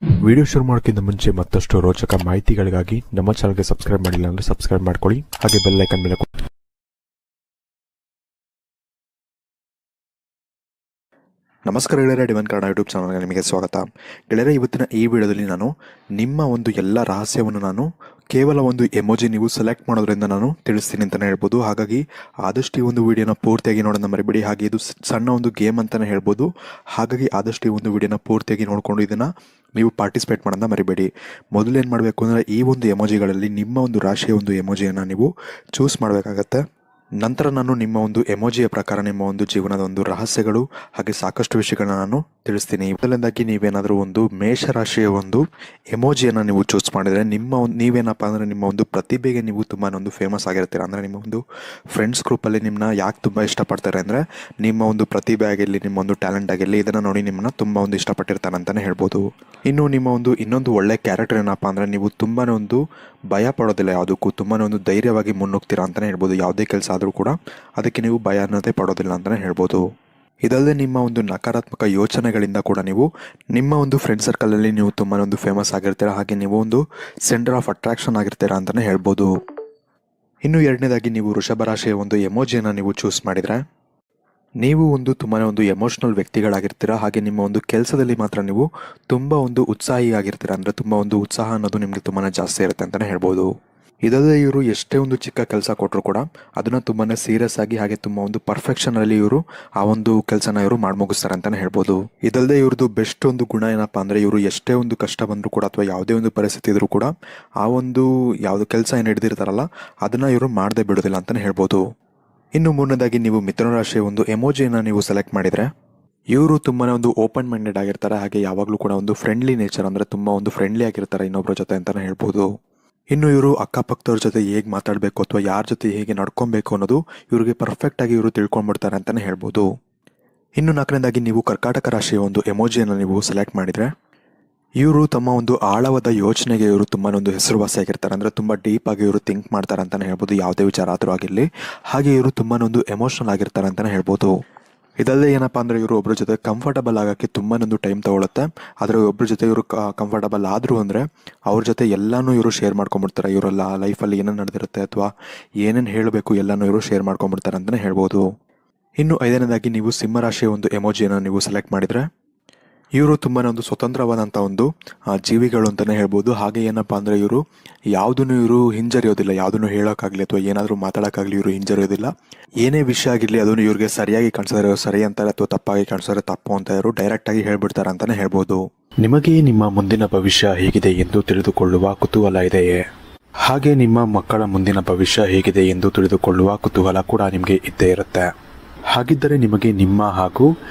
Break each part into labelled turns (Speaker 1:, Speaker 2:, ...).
Speaker 1: Video ಶುರು ಮಾಡೋಕ್ಕಿಂತ ಮುಂಚೆ ಮತ್ತಷ್ಟು ರೋಚಕ ಮಾಹಿತಿಗಳಿಗಾಗಿ ನಮ್ಮ ಚಾನಲ್ಗೆ ಸಬ್ಸ್ಕ್ರೈಬ್ ಮಾಡಿಲ್ಲ ಅಂದರೆ ಸಬ್ಸ್ಕ್ರೈಬ್ ಮಾಡ್ಕೊಳ್ಳಿ, ಹಾಗೆ ಬೆಲ್ ಐಕಾನ್ ಮೇಲೆ ನಮಸ್ಕಾರ ಗೆಳೆಯರೆ, ಡಿವನ್ ಕನ್ನಡ ಯೂಟ್ಯೂಬ್ ಚಾನಲ್ಗೆ ನಿಮಗೆ ಸ್ವಾಗತ. ಗೆಳೆಯರೆ, ಇವತ್ತಿನ ಈ ವಿಡಿಯೋದಲ್ಲಿ ನಾನು ನಿಮ್ಮ ಒಂದು ಎಲ್ಲ ರಹಸ್ಯವನ್ನು ನಾನು ಕೇವಲ ಒಂದು ಎಮೋಜಿ ನೀವು ಸೆಲೆಕ್ಟ್ ಮಾಡೋದ್ರಿಂದ ನಾನು ತಿಳಿಸ್ತೀನಿ ಅಂತಲೇ ಹೇಳ್ಬೋದು. ಹಾಗಾಗಿ ಆದಷ್ಟು ಈ ಒಂದು ವಿಡಿಯೋನ ಪೂರ್ತಿಯಾಗಿ ನೋಡೋಣ ಮರಿಬೇಡಿ. ಹಾಗೆ ಇದು ಸಣ್ಣ ಒಂದು ಗೇಮ್ ಅಂತಲೇ ಹೇಳ್ಬೋದು. ಹಾಗಾಗಿ ಆದಷ್ಟು ಈ ಒಂದು ವಿಡಿಯೋನ ಪೂರ್ತಿಯಾಗಿ ನೋಡಿಕೊಂಡು ಇದನ್ನು ನೀವು ಪಾರ್ಟಿಸಿಪೇಟ್ ಮಾಡೋದನ್ನ ಮರಿಬೇಡಿ. ಮೊದಲೇನು ಮಾಡಬೇಕು ಅಂದರೆ, ಈ ಒಂದು ಎಮೋಜಿಗಳಲ್ಲಿ ನಿಮ್ಮ ಒಂದು ರಾಶಿಯ ಒಂದು ಎಮೋಜಿಯನ್ನು ನೀವು ಚೂಸ್ ಮಾಡಬೇಕಾಗತ್ತೆ. ನಂತರ ನಾನು ನಿಮ್ಮ ಒಂದು ಎಮೋಜಿಯ ಪ್ರಕಾರ ನಿಮ್ಮ ಒಂದು ಜೀವನದ ಒಂದು ರಹಸ್ಯಗಳು ಹಾಗೆ ಸಾಕಷ್ಟು ವಿಷಯಗಳನ್ನ ನಾನು ತಿಳಿಸ್ತೀನಿ. ಮೊದಲನೇದಾಗಿ ನೀವೇನಾದರೂ ಒಂದು ಮೇಷರಾಶಿಯ ಒಂದು ಎಮೋಜಿಯನ್ನು ನೀವು ಚೂಸ್ ಮಾಡಿದರೆ ನೀವೇನಪ್ಪ ಅಂದರೆ ನಿಮ್ಮ ಒಂದು ಪ್ರತಿಭೆಗೆ ನೀವು ತುಂಬಾ ಒಂದು ಫೇಮಸ್ ಆಗಿರ್ತೀರ. ಅಂದರೆ ನಿಮ್ಮ ಒಂದು ಫ್ರೆಂಡ್ಸ್ ಗ್ರೂಪಲ್ಲಿ ನಿಮ್ಮನ್ನ ಯಾಕೆ ತುಂಬ ಇಷ್ಟಪಡ್ತಾರೆ ಅಂದರೆ, ನಿಮ್ಮ ಒಂದು ಪ್ರತಿಭೆ ಆಗಿರಲಿ, ನಿಮ್ಮ ಒಂದು ಟ್ಯಾಲೆಂಟ್ ಆಗಿರಲಿ, ಇದನ್ನು ನೋಡಿ ನಿಮ್ಮನ್ನ ತುಂಬ ಒಂದು ಇಷ್ಟಪಟ್ಟಿರ್ತಾರೆ ಅಂತಲೇ ಹೇಳ್ಬೋದು. ಇನ್ನು ನಿಮ್ಮ ಒಂದು ಇನ್ನೊಂದು ಒಳ್ಳೆ ಕ್ಯಾರೆಕ್ಟರ್ ಏನಪ್ಪ ಅಂದರೆ, ನೀವು ತುಂಬಾ ಒಂದು ಭಯ ಪಡೋದಿಲ್ಲ ಯಾವುದಕ್ಕೂ, ತುಂಬಾ ಒಂದು ಧೈರ್ಯವಾಗಿ ಮುನ್ನುಗ್ತೀರಾ ಅಂತಲೇ ಹೇಳ್ಬೋದು. ಯಾವುದೇ ಕೆಲಸ ಆದರೂ ಕೂಡ ಅದಕ್ಕೆ ನೀವು ಭಯ ಅನ್ನೋದೇ ಪಡೋದಿಲ್ಲ ಅಂತಲೇ ಹೇಳ್ಬೋದು. ಇದಲ್ಲದೆ ನಿಮ್ಮ ಒಂದು ನಕಾರಾತ್ಮಕ ಯೋಚನೆಗಳಿಂದ ಕೂಡ ನೀವು ನಿಮ್ಮ ಒಂದು ಫ್ರೆಂಡ್ ಸರ್ಕಲಲ್ಲಿ ನೀವು ತುಂಬಾ ಒಂದು ಫೇಮಸ್ ಆಗಿರ್ತೀರಾ. ಹಾಗೆ ನೀವು ಒಂದು ಸೆಂಟರ್ ಆಫ್ ಅಟ್ರಾಕ್ಷನ್ ಆಗಿರ್ತೀರಾ ಅಂತಲೇ ಹೇಳ್ಬೋದು. ಇನ್ನು ಎರಡನೇದಾಗಿ ನೀವು ವೃಷಭ ರಾಶಿಯ ಒಂದು ಎಮೋಜಿಯನ್ನು ನೀವು ಚೂಸ್ ಮಾಡಿದರೆ, ನೀವು ಒಂದು ತುಂಬಾ ಒಂದು ಎಮೋಷ್ನಲ್ ವ್ಯಕ್ತಿಗಳಾಗಿರ್ತೀರ. ಹಾಗೆ ನಿಮ್ಮ ಒಂದು ಕೆಲಸದಲ್ಲಿ ಮಾತ್ರ ನೀವು ತುಂಬ ಒಂದು ಉತ್ಸಾಹಿ ಆಗಿರ್ತೀರ. ಅಂದರೆ ತುಂಬ ಒಂದು ಉತ್ಸಾಹ ಅನ್ನೋದು ನಿಮಗೆ ತುಂಬಾ ಜಾಸ್ತಿ ಇರುತ್ತೆ ಅಂತಲೇ ಹೇಳ್ಬೋದು. ಇದಲ್ಲದೆ ಇವರು ಎಷ್ಟೇ ಒಂದು ಚಿಕ್ಕ ಕೆಲಸ ಕೊಟ್ಟರು ಕೂಡ ಅದನ್ನು ತುಂಬಾ ಸೀರಿಯಸ್ ಆಗಿ ಹಾಗೆ ತುಂಬ ಒಂದು ಪರ್ಫೆಕ್ಷನಲ್ಲಿ ಇವರು ಆ ಒಂದು ಕೆಲಸನ ಇವರು ಮಾಡಿ ಮುಗಿಸ್ತಾರೆ ಅಂತಲೇ ಹೇಳ್ಬೋದು. ಇದಲ್ಲದೆ ಇವ್ರದ್ದು ಬೆಸ್ಟ್ ಒಂದು ಗುಣ ಏನಪ್ಪ ಅಂದರೆ, ಇವರು ಎಷ್ಟೇ ಒಂದು ಕಷ್ಟ ಬಂದರೂ ಕೂಡ ಅಥವಾ ಯಾವುದೇ ಒಂದು ಪರಿಸ್ಥಿತಿ ಇದ್ರೂ ಕೂಡ ಆ ಒಂದು ಯಾವುದು ಕೆಲಸ ಏನು ಹಿಡಿದಿರ್ತಾರಲ್ಲ ಅದನ್ನು ಇವರು ಮಾಡದೆ ಬಿಡೋದಿಲ್ಲ ಅಂತಲೇ ಹೇಳ್ಬೋದು. ಇನ್ನು ಮೂರನೇದಾಗಿ ನೀವು ಮಿಥುನ ರಾಶಿಯ ಒಂದು ಎಮೋಜಿಯನ್ನು ನೀವು ಸೆಲೆಕ್ಟ್ ಮಾಡಿದರೆ, ಇವರು ತುಂಬಾ ಒಂದು ಓಪನ್ ಮೈಂಡೆಡ್ ಆಗಿರ್ತಾರೆ. ಹಾಗೆ ಯಾವಾಗಲೂ ಕೂಡ ಒಂದು ಫ್ರೆಂಡ್ಲಿ ನೇಚರ್, ಅಂದರೆ ತುಂಬ ಒಂದು ಫ್ರೆಂಡ್ಲಿ ಆಗಿರ್ತಾರೆ ಇನ್ನೊಬ್ಬರ ಜೊತೆ ಅಂತಲೇ ಹೇಳ್ಬೋದು. ಇನ್ನು ಇವರು ಅಕ್ಕಪಕ್ಕದವ್ರ ಜೊತೆ ಹೇಗೆ ಮಾತಾಡಬೇಕು ಅಥವಾ ಯಾರ ಜೊತೆ ಹೇಗೆ ನಡ್ಕೊಬೇಕು ಅನ್ನೋದು ಇವರಿಗೆ ಪರ್ಫೆಕ್ಟಾಗಿ ಇವರು ತಿಳ್ಕೊಂಡ್ಬಿಡ್ತಾರೆ ಅಂತಲೇ ಹೇಳ್ಬೋದು. ಇನ್ನು ನಾಲ್ಕನೇದಾಗಿ ನೀವು ಕರ್ಕಾಟಕ ರಾಶಿಯ ಒಂದು ಎಮೋಜಿಯನ್ನು ನೀವು ಸೆಲೆಕ್ಟ್ ಮಾಡಿದರೆ, ಇವರು ತಮ್ಮ ಒಂದು ಆಳವಾದ ಯೋಚನೆಗೆ ಇವರು ತುಂಬಾ ಒಂದು ಹೆಸರುವಾಸಿಯಾಗಿರ್ತಾರೆ. ಅಂದರೆ ತುಂಬ ಡೀಪಾಗಿ ಇವರು ಥಿಂಕ್ ಮಾಡ್ತಾರೆ ಅಂತಲೇ ಹೇಳ್ಬೋದು, ಯಾವುದೇ ವಿಚಾರ ಆದರೂ ಆಗಿರಲಿ. ಹಾಗೆ ಇವರು ತುಂಬಾ ಒಂದು ಎಮೋಷ್ನಲ್ ಆಗಿರ್ತಾರೆ ಅಂತಲೇ ಹೇಳ್ಬೋದು. ಇದಲ್ಲದೆ ಏನಪ್ಪ ಅಂದರೆ, ಇವರು ಒಬ್ಬರ ಜೊತೆ ಕಂಫರ್ಟಬಲ್ ಆಗೋಕ್ಕೆ ತುಂಬಾ ಒಂದು ಟೈಮ್ ತೊಗೊಳುತ್ತೆ. ಆದರೆ ಒಬ್ಬರ ಜೊತೆ ಇವರು ಕಂಫರ್ಟಬಲ್ ಆದರು ಅಂದರೆ ಅವ್ರ ಜೊತೆ ಎಲ್ಲನೂ ಇವರು ಶೇರ್ ಮಾಡ್ಕೊಂಬಿಡ್ತಾರೆ. ಇವರೆಲ್ಲ ಲೈಫಲ್ಲಿ ಏನೇನು ನಡೆದಿರುತ್ತೆ ಅಥವಾ ಏನೇನು ಹೇಳಬೇಕು ಎಲ್ಲನೂ ಇವರು ಶೇರ್ ಮಾಡ್ಕೊಂಬಿಡ್ತಾರೆ ಅಂತಲೇ ಹೇಳ್ಬೋದು. ಇನ್ನು ಐದನೇದಾಗಿ ನೀವು ಸಿಂಹರಾಶಿಯ ಒಂದು ಎಮೋಜಿಯನ್ನು ನೀವು ಸೆಲೆಕ್ಟ್ ಮಾಡಿದರೆ, ಇವರು ತುಂಬಾ ಒಂದು ಸ್ವತಂತ್ರವಾದಂಥ ಒಂದು ಜೀವಿಗಳು ಅಂತಲೇ ಹೇಳ್ಬೋದು. ಹಾಗೆ ಏನಪ್ಪ ಅಂದರೆ, ಇವರು ಹಿಂಜರಿಯೋದಿಲ್ಲ. ಯಾವುದನ್ನು ಹೇಳೋಕ್ಕಾಗಲಿ ಅಥವಾ ಏನಾದರೂ ಮಾತಾಡೋಕ್ಕಾಗಲಿ ಇವರು ಹಿಂಜರಿಯೋದಿಲ್ಲ. ಏನೇ ವಿಷಯ ಆಗಿರಲಿ ಅದನ್ನು ಇವ್ರಿಗೆ ಸರಿಯಾಗಿ ಕಾಣಿಸಿದ್ರೆ ಸರಿ ಅಂತಾರೆ ಅಥವಾ ತಪ್ಪಾಗಿ ಕಾಣಿಸಿದ್ರೆ ತಪ್ಪು ಅಂತ ಇವರು ಡೈರೆಕ್ಟಾಗಿ ಹೇಳ್ಬಿಡ್ತಾರೆ ಅಂತಲೇ ಹೇಳ್ಬೋದು. ನಿಮಗೆ ನಿಮ್ಮ ಮುಂದಿನ ಭವಿಷ್ಯ ಹೇಗಿದೆ ಎಂದು ತಿಳಿದುಕೊಳ್ಳುವ ಕುತೂಹಲ ಇದೆಯೇ? ಹಾಗೆ ನಿಮ್ಮ ಮಕ್ಕಳ ಮುಂದಿನ ಭವಿಷ್ಯ ಹೇಗಿದೆ ಎಂದು ತಿಳಿದುಕೊಳ್ಳುವ ಕುತೂಹಲ ಕೂಡ ನಿಮಗೆ ಇದ್ದೇ ಇರುತ್ತೆ. ಹಾಗಿದ್ದರೆ ನಿಮಗೆ ನಿಮ್ಮ ಹಾಗೂ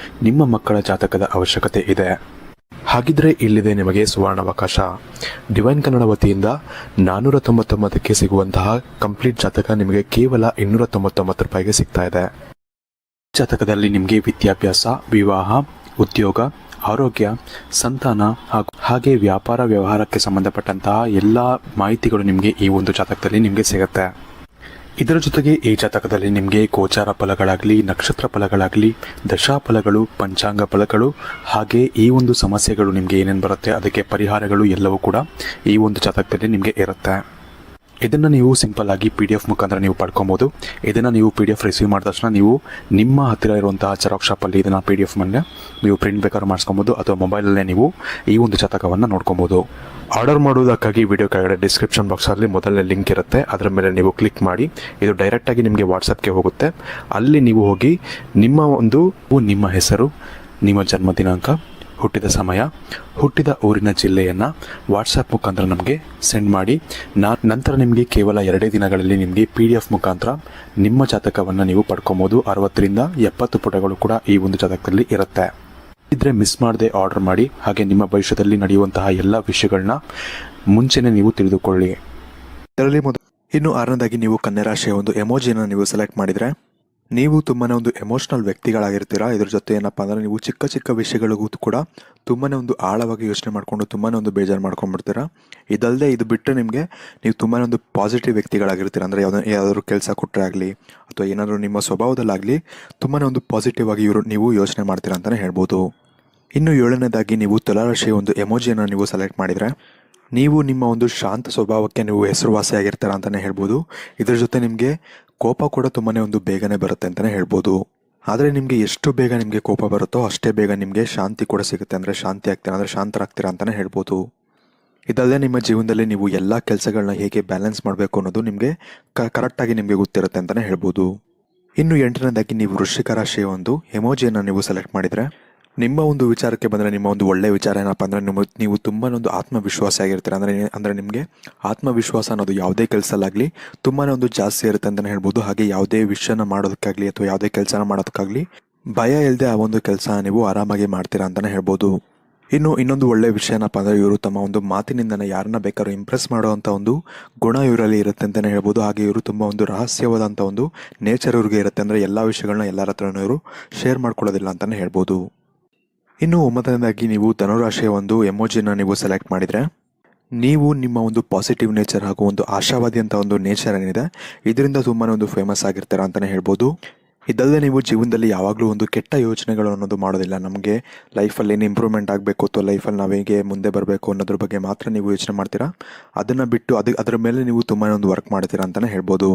Speaker 1: ನಿಮ್ಮ ಮಕ್ಕಳ ಜಾತಕದ ಅವಶ್ಯಕತೆ ಇದೆ. ಹಾಗಿದ್ರೆ ಇಲ್ಲಿದೆ ನಿಮಗೆ ಸುವರ್ಣಾವಕಾಶ. ಡಿವೈನ್ ಕನ್ನಡ ವತಿಯಿಂದ 499ಕ್ಕೆ ಸಿಗುವಂತಹ ಕಂಪ್ಲೀಟ್ ಜಾತಕ ನಿಮಗೆ ಕೇವಲ 299 ರೂಪಾಯಿಗೆ ಸಿಗ್ತಾ ಇದೆ. ಜಾತಕದಲ್ಲಿ ನಿಮಗೆ ವಿದ್ಯಾಭ್ಯಾಸ, ವಿವಾಹ, ಉದ್ಯೋಗ, ಆರೋಗ್ಯ, ಸಂತಾನ ಹಾಗೆ ವ್ಯಾಪಾರ ವ್ಯವಹಾರಕ್ಕೆ ಸಂಬಂಧಪಟ್ಟಂತಹ ಎಲ್ಲ ಮಾಹಿತಿಗಳು ನಿಮಗೆ ಈ ಒಂದು ಜಾತಕದಲ್ಲಿ ನಿಮಗೆ ಸಿಗುತ್ತೆ. ಇದರ ಜೊತೆಗೆ ಈ ಜಾತಕದಲ್ಲಿ ನಿಮಗೆ ಗೋಚಾರ ಫಲಗಳಾಗಲಿ, ನಕ್ಷತ್ರ ಫಲಗಳಾಗಲಿ, ದಶಾಫಲಗಳು, ಪಂಚಾಂಗ ಫಲಗಳು ಹಾಗೆ ಈ ಒಂದು ಸಮಸ್ಯೆಗಳು ನಿಮಗೆ ಏನೇನು ಬರುತ್ತೆ ಅದಕ್ಕೆ ಪರಿಹಾರಗಳು ಎಲ್ಲವೂ ಕೂಡ ಈ ಒಂದು ಜಾತಕದಲ್ಲಿ ನಿಮಗೆ ಇರುತ್ತೆ. ಇದನ್ನು ನೀವು ಸಿಂಪಲ್ ಆಗಿ PDF ಮುಖಾಂತರ ನೀವು ಪಡ್ಕೊಬೋದು. ಇದನ್ನು ನೀವು PDF ರಿಸೀವ್ ಮಾಡಿದ ತಕ್ಷಣ ನೀವು ನಿಮ್ಮ ಹತ್ತಿರ ಇರುವಂತಹ ಜೆರಾಕ್ಸ್ ಶಾಪಲ್ಲಿ ಇದನ್ನು PDF ಮೇಲೆ ನೀವು ಪ್ರಿಂಟ್ ಬೇಕಾದ್ರೂ ಮಾಡಿಸ್ಕೊಬೋದು ಅಥವಾ ಮೊಬೈಲಲ್ಲೇ ನೀವು ಈ ಒಂದು ಜಾತಕವನ್ನು ನೋಡ್ಕೊಬೋದು. ಆರ್ಡರ್ ಮಾಡುವುದಕ್ಕಾಗಿ ವಿಡಿಯೋ ಕೆಳಗಡೆ ಡಿಸ್ಕ್ರಿಪ್ಷನ್ ಬಾಕ್ಸಲ್ಲಿ ಮೊದಲನೇ ಲಿಂಕ್ ಇರುತ್ತೆ, ಅದರ ಮೇಲೆ ನೀವು ಕ್ಲಿಕ್ ಮಾಡಿ ಇದು ಡೈರೆಕ್ಟಾಗಿ ನಿಮಗೆ ವಾಟ್ಸಪ್ಗೆ ಹೋಗುತ್ತೆ. ಅಲ್ಲಿ ನೀವು ಹೋಗಿ ನಿಮ್ಮ ಹೆಸರು, ನಿಮ್ಮ ಜನ್ಮ ದಿನಾಂಕ, ಹುಟ್ಟಿದ ಸಮಯ, ಹುಟ್ಟಿದ ಊರಿನ ಜಿಲ್ಲೆಯನ್ನು ವಾಟ್ಸಪ್ ಮುಖಾಂತರ ನಮಗೆ ಸೆಂಡ್ ಮಾಡಿ. ನಂತರ ನಿಮಗೆ ಕೇವಲ 2 ದಿನಗಳಲ್ಲಿ ನಿಮಗೆ PDF ಮುಖಾಂತರ ನಿಮ್ಮ ಜಾತಕವನ್ನು ನೀವು ಪಡ್ಕೊಬೋದು. 60ರಿಂದ 70 ಪುಟಗಳು ಕೂಡ ಈ ಒಂದು ಜಾತಕದಲ್ಲಿ ಇರುತ್ತೆ. ಇದ್ರೆ ಮಿಸ್ ಮಾಡದೆ ಆರ್ಡರ್ ಮಾಡಿ. ಹಾಗೆ ನಿಮ್ಮ ಭವಿಷ್ಯದಲ್ಲಿ ನಡೆಯುವಂತಹ ಎಲ್ಲ ವಿಷಯಗಳನ್ನ ಮುಂಚೆನೇ ನೀವು ತಿಳಿದುಕೊಳ್ಳಿ. ಇನ್ನು 6ನೇದಾಗಿ ನೀವು ಕನ್ಯಾ ರಾಶಿಯ ಒಂದು ಎಮೋಜಿಯನ್ನು ನೀವು ಸೆಲೆಕ್ಟ್ ಮಾಡಿದರೆ, ನೀವು ತುಂಬಾ ಒಂದು ಎಮೋಷ್ನಲ್ ವ್ಯಕ್ತಿಗಳಾಗಿರ್ತೀರಾ. ಇದ್ರ ಜೊತೆ ಏನಪ್ಪ ಅಂದರೆ, ನೀವು ಚಿಕ್ಕ ಚಿಕ್ಕ ವಿಷಯಗಳಿಗೂ ಕೂಡ ತುಂಬಾ ಒಂದು ಆಳವಾಗಿ ಯೋಚನೆ ಮಾಡಿಕೊಂಡು ತುಂಬಾ ಒಂದು ಬೇಜಾರು ಮಾಡ್ಕೊಂಡ್ಬಿಡ್ತೀರಾ. ಇದಲ್ಲದೆ ಇದು ಬಿಟ್ಟು ನೀವು ತುಂಬಾ ಒಂದು ಪಾಸಿಟಿವ್ ವ್ಯಕ್ತಿಗಳಾಗಿರ್ತೀರ. ಅಂದರೆ ಯಾವುದಾದ್ರೂ ಕೆಲಸ ಕೊಟ್ಟರೆ ಆಗಲಿ ಅಥವಾ ಏನಾದರೂ ನಿಮ್ಮ ಸ್ವಭಾವದಲ್ಲಾಗಲಿ ತುಂಬಾ ಒಂದು ಪಾಸಿಟಿವ್ ಆಗಿ ನೀವು ಯೋಚನೆ ಮಾಡ್ತೀರಾ ಅಂತಲೇ ಹೇಳ್ಬೋದು. ಇನ್ನು 7ನೇದಾಗಿ ನೀವು ತುಲಾರಾಶಿಯ ಒಂದು ಎಮೋಜಿಯನ್ನು ನೀವು ಸೆಲೆಕ್ಟ್ ಮಾಡಿದರೆ ನೀವು ನಿಮ್ಮ ಒಂದು ಶಾಂತ ಸ್ವಭಾವಕ್ಕೆ ನೀವು ಹೆಸರುವಾಸಿಯಾಗಿರ್ತೀರ ಅಂತಲೇ ಹೇಳ್ಬೋದು. ಇದರ ಜೊತೆ ನಿಮಗೆ ಕೋಪ ಕೂಡ ತುಂಬಾ ಒಂದು ಬೇಗನೆ ಬರುತ್ತೆ ಅಂತಲೇ ಹೇಳ್ಬೋದು. ಆದರೆ ನಿಮಗೆ ಎಷ್ಟು ಬೇಗ ನಿಮಗೆ ಕೋಪ ಬರುತ್ತೋ ಅಷ್ಟೇ ಬೇಗ ನಿಮಗೆ ಶಾಂತಿ ಕೂಡ ಸಿಗುತ್ತೆ, ಅಂದರೆ ಶಾಂತಿ ಆಗ್ತೀರಾ, ಅಂದರೆ ಶಾಂತರಾಗ್ತೀರಾ ಅಂತಲೇ ಹೇಳ್ಬೋದು. ಇದಲ್ಲದೆ ನಿಮ್ಮ ಜೀವನದಲ್ಲಿ ನೀವು ಎಲ್ಲ ಕೆಲಸಗಳನ್ನ ಹೇಗೆ ಬ್ಯಾಲೆನ್ಸ್ ಮಾಡಬೇಕು ಅನ್ನೋದು ನಿಮಗೆ ಕರೆಕ್ಟಾಗಿ ನಿಮಗೆ ಗೊತ್ತಿರುತ್ತೆ ಅಂತಲೇ ಹೇಳ್ಬೋದು. ಇನ್ನು 8ನೇದಾಗಿ ನೀವು ವೃಶ್ಚಿಕ ರಾಶಿಯ ಒಂದು ಎಮೋಜಿಯನ್ನು ನೀವು ಸೆಲೆಕ್ಟ್ ಮಾಡಿದರೆ ನಿಮ್ಮ ಒಂದು ವಿಚಾರಕ್ಕೆ ಬಂದರೆ ನಿಮ್ಮ ಒಂದು ಒಳ್ಳೆಯ ವಿಚಾರ ಏನಪ್ಪ ಅಂದರೆ ನೀವು ತುಂಬಾ ಒಂದು ಆತ್ಮವಿಶ್ವಾಸ ಆಗಿರ್ತೀರ. ಅಂದರೆ ನಿಮಗೆ ಆತ್ಮವಿಶ್ವಾಸ ಅನ್ನೋದು ಯಾವುದೇ ಕೆಲಸಲ್ಲಾಗಲಿ ತುಂಬಾ ಒಂದು ಜಾಸ್ತಿ ಇರುತ್ತೆ ಅಂತಲೇ ಹೇಳ್ಬೋದು. ಹಾಗೆ ಯಾವುದೇ ವಿಷಯನ ಮಾಡೋದಕ್ಕಾಗಲಿ ಅಥವಾ ಯಾವುದೇ ಕೆಲಸನ ಮಾಡೋದಕ್ಕಾಗಲಿ ಭಯ ಇಲ್ಲದೆ ಆ ಒಂದು ಕೆಲಸ ನೀವು ಆರಾಮಾಗಿ ಮಾಡ್ತೀರಾ ಅಂತಲೇ ಹೇಳ್ಬೋದು. ಇನ್ನು ಇನ್ನೊಂದು ಒಳ್ಳೆಯ ವಿಷಯ ಏನಪ್ಪ ಅಂದರೆ ಇವರು ತಮ್ಮ ಒಂದು ಮಾತಿನಿಂದನೇ ಯಾರನ್ನ ಬೇಕಾದ್ರೂ ಇಂಪ್ರೆಸ್ ಮಾಡುವಂಥ ಒಂದು ಗುಣ ಇವರಲ್ಲಿ ಇರುತ್ತೆ ಅಂತಲೇ ಹೇಳ್ಬೋದು. ಹಾಗೆ ಇವರು ತುಂಬ ಒಂದು ರಹಸ್ಯವಾದಂಥ ಒಂದು ನೇಚರ್ ಇವ್ರಿಗೆ ಇರುತ್ತೆ, ಅಂದರೆ ಎಲ್ಲ ವಿಷಯಗಳನ್ನ ಎಲ್ಲರ ಹತ್ರನೂ ಇವರು ಶೇರ್ ಮಾಡ್ಕೊಳ್ಳೋದಿಲ್ಲ ಅಂತಲೇ ಹೇಳ್ಬೋದು. ಇನ್ನು 9ನೇದಾಗಿ ನೀವು ಧನುರಾಶಿಯ ಒಂದು ಎಮೋಜಿನ ನೀವು ಸೆಲೆಕ್ಟ್ ಮಾಡಿದರೆ ನೀವು ನಿಮ್ಮ ಒಂದು ಪಾಸಿಟಿವ್ ನೇಚರ್ ಹಾಗೂ ಒಂದು ಆಶಾವಾದಿ ಅಂತ ಒಂದು ನೇಚರ್ ಏನಿದೆ ಇದರಿಂದ ತುಂಬಾ ಒಂದು ಫೇಮಸ್ ಆಗಿರ್ತೀರ ಅಂತಲೇ ಹೇಳ್ಬೋದು. ಇದಲ್ಲದೆ ನೀವು ಜೀವನದಲ್ಲಿ ಯಾವಾಗಲೂ ಒಂದು ಕೆಟ್ಟ ಯೋಚನೆಗಳು ಅನ್ನೋದು ಮಾಡೋದಿಲ್ಲ. ನಮಗೆ ಲೈಫಲ್ಲಿ ಏನು ಇಂಪ್ರೂವ್ಮೆಂಟ್ ಆಗಬೇಕು ಅಥವಾ ಲೈಫಲ್ಲಿ ನಾವು ಹೇಗೆ ಮುಂದೆ ಬರಬೇಕು ಅನ್ನೋದ್ರ ಬಗ್ಗೆ ಮಾತ್ರ ನೀವು ಯೋಚನೆ ಮಾಡ್ತೀರಾ. ಅದನ್ನು ಬಿಟ್ಟು ಅದರ ಮೇಲೆ ನೀವು ತುಂಬಾ ಒಂದು ವರ್ಕ್ ಮಾಡ್ತೀರಾ ಅಂತಲೇ ಹೇಳ್ಬೋದು.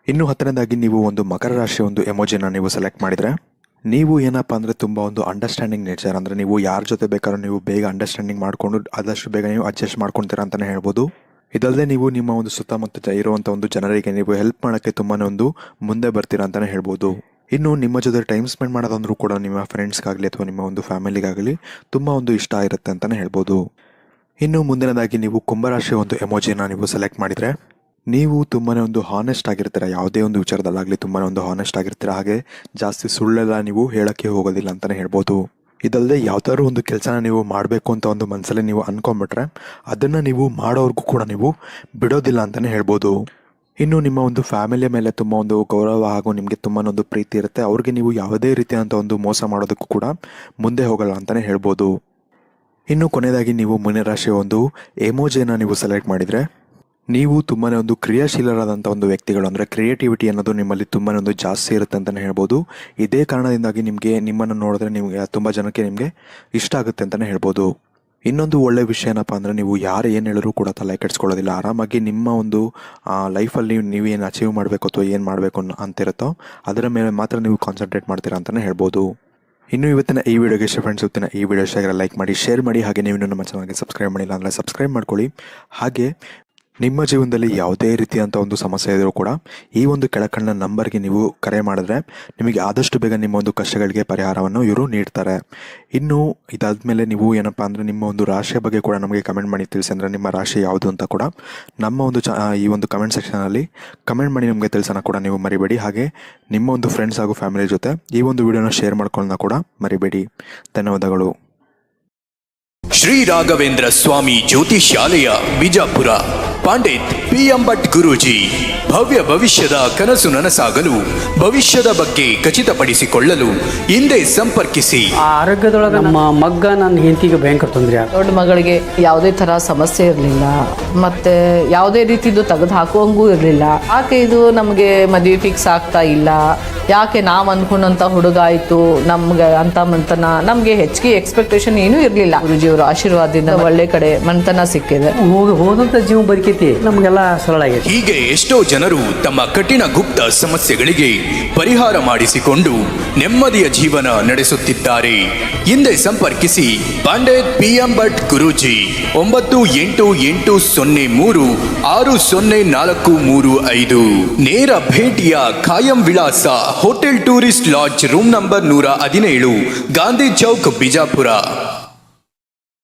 Speaker 1: ಇನ್ನು 10ನೇದಾಗಿ ನೀವು ಒಂದು ಮಕರ ರಾಶಿಯ ಒಂದು ಎಮೋಜಿನ ನೀವು ಸೆಲೆಕ್ಟ್ ಮಾಡಿದರೆ ನೀವು ಏನಪ್ಪ ಅಂದರೆ ತುಂಬ ಒಂದು ಅಂಡರ್ಸ್ಟ್ಯಾಂಡಿಂಗ್ ನೇಚರ್, ಅಂದರೆ ನೀವು ಯಾರ ಜೊತೆ ಬೇಕಾದ್ರೂ ನೀವು ಬೇಗ ಅಂಡರ್ಸ್ಟ್ಯಾಂಡಿಂಗ್ ಮಾಡಿಕೊಂಡು ಆದಷ್ಟು ಬೇಗ ನೀವು ಅಡ್ಜಸ್ಟ್ ಮಾಡ್ಕೊತೀರಾ ಅಂತಲೇ ಹೇಳ್ಬೋದು. ಇದಲ್ಲದೆ ನೀವು ನಿಮ್ಮ ಒಂದು ಸುತ್ತಮುತ್ತ ಇರುವಂಥ ಒಂದು ಜನರಿಗೆ ನೀವು ಹೆಲ್ಪ್ ಮಾಡೋಕ್ಕೆ ತುಂಬಾ ಒಂದು ಮುಂದೆ ಬರ್ತೀರಾ ಅಂತಲೇ ಹೇಳ್ಬೋದು. ಇನ್ನು ನಿಮ್ಮ ಜೊತೆ ಟೈಮ್ ಸ್ಪೆಂಡ್ ಮಾಡೋದಂದ್ರೂ ಕೂಡ ನಿಮ್ಮ ಫ್ರೆಂಡ್ಸ್ಗಾಗಲಿ ಅಥವಾ ನಿಮ್ಮ ಒಂದು ಫ್ಯಾಮಿಲಿಗಾಗಲಿ ತುಂಬ ಒಂದು ಇಷ್ಟ ಇರುತ್ತೆ ಅಂತಲೇ ಹೇಳ್ಬೋದು. ಇನ್ನು ಮುಂದಿನದಾಗಿ ನೀವು ಕುಂಭರಾಶಿಯ ಒಂದು ಎಮೋಜಿನ ನೀವು ಸೆಲೆಕ್ಟ್ ಮಾಡಿದರೆ ನೀವು ತುಂಬಾ ಒಂದು ಹಾನೆಸ್ಟ್ ಆಗಿರ್ತೀರ, ಯಾವುದೇ ಒಂದು ವಿಚಾರದಲ್ಲಾಗಲಿ ತುಂಬಾ ಒಂದು ಹಾನೆಸ್ಟ್ ಆಗಿರ್ತೀರ. ಹಾಗೆ ಜಾಸ್ತಿ ಸುಳ್ಳೆಲ್ಲ ನೀವು ಹೇಳೋಕ್ಕೆ ಹೋಗೋದಿಲ್ಲ ಅಂತಲೇ ಹೇಳ್ಬೋದು. ಇದಲ್ಲದೆ ಯಾವ್ದಾದ್ರು ಒಂದು ಕೆಲಸನ ನೀವು ಮಾಡಬೇಕು ಅಂತ ಒಂದು ಮನಸ್ಸಲ್ಲಿ ನೀವು ಅಂದ್ಕೊಂಬಿಟ್ರೆ ಅದನ್ನು ನೀವು ಮಾಡೋರ್ಗೂ ಕೂಡ ನೀವು ಬಿಡೋದಿಲ್ಲ ಅಂತಲೇ ಹೇಳ್ಬೋದು. ಇನ್ನು ನಿಮ್ಮ ಒಂದು ಫ್ಯಾಮಿಲಿಯ ಮೇಲೆ ತುಂಬ ಒಂದು ಗೌರವ ಹಾಗೂ ನಿಮಗೆ ತುಂಬಾ ಒಂದು ಪ್ರೀತಿ ಇರುತ್ತೆ. ಅವ್ರಿಗೆ ನೀವು ಯಾವುದೇ ರೀತಿಯಾದಂಥ ಒಂದು ಮೋಸ ಮಾಡೋದಕ್ಕೂ ಕೂಡ ಮುಂದೆ ಹೋಗಲ್ಲ ಅಂತಲೇ ಹೇಳ್ಬೋದು. ಇನ್ನು ಕೊನೆಯದಾಗಿ ನೀವು ಮೀನರಾಶಿಯ ಒಂದು ಎಮೋಜಿಯನ್ನು ನೀವು ಸೆಲೆಕ್ಟ್ ಮಾಡಿದರೆ ನೀವು ತುಂಬಾ ಒಂದು ಕ್ರಿಯಾಶೀಲರಾದಂಥ ಒಂದು ವ್ಯಕ್ತಿಗಳು, ಅಂದರೆ ಕ್ರಿಯೇಟಿವಿಟಿ ಅನ್ನೋದು ನಿಮ್ಮಲ್ಲಿ ತುಂಬಾ ಒಂದು ಜಾಸ್ತಿ ಇರುತ್ತೆ ಅಂತಲೇ ಹೇಳ್ಬೋದು. ಇದೇ ಕಾರಣದಿಂದಾಗಿ ನಿಮ್ಮನ್ನು ನೋಡಿದ್ರೆ ನಿಮಗೆ ತುಂಬ ಜನಕ್ಕೆ ನಿಮಗೆ ಇಷ್ಟ ಆಗುತ್ತೆ ಅಂತಲೇ ಹೇಳ್ಬೋದು. ಇನ್ನೊಂದು ಒಳ್ಳೆಯ ವಿಷಯ ಏನಪ್ಪ ಅಂದರೆ ನೀವು ಯಾರು ಏನು ಹೇಳಿದ್ರು ಕೂಡ ತಲೆ ಕೆಡಿಸ್ಕೊಳ್ಳೋದಿಲ್ಲ. ಆರಾಮಾಗಿ ನಿಮ್ಮ ಒಂದು ಲೈಫಲ್ಲಿ ನೀವು ಏನು ಅಚೀವ್ ಮಾಡಬೇಕು ಅಥವಾ ಏನು ಮಾಡಬೇಕು ಅಂತಿರುತ್ತೋ ಅದರ ಮೇಲೆ ಮಾತ್ರ ನೀವು ಕಾನ್ಸಂಟ್ರೇಟ್ ಮಾಡ್ತೀರಾ ಅಂತಲೇ ಹೇಳ್ಬೋದು. ಇನ್ನು ಇವತ್ತಿನ ಈ ವಿಡಿಯೋಗೆ ಫ್ರೆಂಡ್ಸ್ ಈ ವಿಡಿಯೋ ಇಷ್ಟ ಲೈಕ್ ಮಾಡಿ, ಶೇರ್ ಮಾಡಿ. ಹಾಗೆ ನೀವು ನಮ್ಮ ಚಾನಲ್ಗೆ ಸಬ್ಸ್ಕ್ರೈಬ್ ಮಾಡಿಲ್ಲ ಅಂದರೆ ಸಬ್ಸ್ಕ್ರೈಬ್ ಮಾಡ್ಕೊಳ್ಳಿ. ಹಾಗೆ ನಿಮ್ಮ ಜೀವನದಲ್ಲಿ ಯಾವುದೇ ರೀತಿಯಂಥ ಒಂದು ಸಮಸ್ಯೆ ಇದ್ದರೂ ಕೂಡ ಈ ಒಂದು ಕೆಳಕಂಡ ನಂಬರ್ಗೆ ನೀವು ಕರೆ ಮಾಡಿದ್ರೆ ನಿಮಗೆ ಆದಷ್ಟು ಬೇಗ ನಿಮ್ಮ ಒಂದು ಕಷ್ಟಗಳಿಗೆ ಪರಿಹಾರವನ್ನು ಇವರು ನೀಡ್ತಾರೆ. ಇನ್ನು ಇದಾದಮೇಲೆ ನೀವು ಏನಪ್ಪ ಅಂದರೆ ನಿಮ್ಮ ಒಂದು ರಾಶಿಯ ಬಗ್ಗೆ ಕೂಡ ನಮಗೆ ಕಮೆಂಟ್ ಮಾಡಿ ತಿಳಿಸಿ, ಅಂದರೆ ನಿಮ್ಮ ರಾಶಿ ಯಾವುದು ಅಂತ ಕೂಡ ನಮ್ಮ ಒಂದು ಈ ಒಂದು ಕಮೆಂಟ್ ಸೆಕ್ಷನಲ್ಲಿ ಕಮೆಂಟ್ ಮಾಡಿ ನಮಗೆ ತಿಳಿಸೋಣ ಕೂಡ ನೀವು ಮರಿಬೇಡಿ. ಹಾಗೆ ನಿಮ್ಮ ಒಂದು ಫ್ರೆಂಡ್ಸ್ ಹಾಗೂ ಫ್ಯಾಮಿಲಿ ಜೊತೆ ಈ ಒಂದು ವಿಡಿಯೋನ ಶೇರ್ ಮಾಡ್ಕೊಳ್ಳೋಣ ಕೂಡ ಮರಿಬೇಡಿ. ಧನ್ಯವಾದಗಳು.
Speaker 2: ಶ್ರೀ ರಾಘವೇಂದ್ರ ಸ್ವಾಮಿ ಜ್ಯೋತಿಷ್ಯಾಲಯ ಬಿಜಾಪುರ, ಪಂಡಿತ್ PM ಭಟ್ ಗುರೂಜಿ. ಭವ್ಯ ಭವಿಷ್ಯದ ಕನಸು ನನಸಾಗಲು, ಭವಿಷ್ಯದ ಬಗ್ಗೆ ಖಚಿತಪಡಿಸಿಕೊಳ್ಳಲು ಹಿಂದೆ ಸಂಪರ್ಕಿಸಿ.
Speaker 3: ಆ ಆರೋಗ್ಯದೊಳಗೆ ನಮ್ಮ ಮಗ್ಗ ನನ್ನ ಹೆಂಡತಿಗೆ ಭಯಂಕರ ತೊಂದರೆ.
Speaker 4: ದೊಡ್ಡ ಮಗಳಿಗೆ ಯಾವುದೇ ಥರ ಸಮಸ್ಯೆ ಇರಲಿಲ್ಲ, ಮತ್ತೆ ಯಾವುದೇ ರೀತಿದು ತೆಗೆದು ಹಾಕುವಂಗೂ ಇರಲಿಲ್ಲ. ಯಾಕೆ ಇದು ನಮಗೆ ಮದುವೆ ಫಿಕ್ಸ್ ಆಗ್ತಾ ಇಲ್ಲ, ಯಾಕೆ ನಾವು ಅಂದ್ಕೊಂಡಂಥ ಹುಡುಗ ಆಯಿತು ನಮ್ಗೆ ಅಂತ ಮಂತನ, ನಮಗೆ ಹೆಚ್ಚಿಗೆ ಎಕ್ಸ್ಪೆಕ್ಟೇಷನ್ ಏನೂ ಇರಲಿಲ್ಲ. ಗುರುಜಿಯವರ ಆಶೀರ್ವಾದದಿಂದ ಒಳ್ಳೆ ಕಡೆ ಮಂತನ ಸಿಕ್ಕಿದೆ.
Speaker 3: ಹೋದಂಥ ಜೀವ ಬದುಕೈತಿ ನಮಗೆಲ್ಲ ಸರಳ ಆಗಿದೆ.
Speaker 2: ಹೀಗೆ ಎಷ್ಟೋ ಜನರು ತಮ್ಮ ಕಠಿಣ ಗುಪ್ತ ಸಮಸ್ಯೆಗಳಿಗೆ ಪರಿಹಾರ ಮಾಡಿಸಿಕೊಂಡು ನೆಮ್ಮದಿಯ ಜೀವನ ನಡೆಸುತ್ತಿದ್ದಾರೆ. ಹಿಂದೆ ಸಂಪರ್ಕಿಸಿ ಪಂಡಿತ್ PM ಭಟ್ ಗುರೂಜಿ. 9880360435. ನೇರ ಭೇಟಿಯ ಖಾಯಂ ವಿಳಾಸ hotel tourist lodge room number 117, Gandhi Chowk, Bijapur.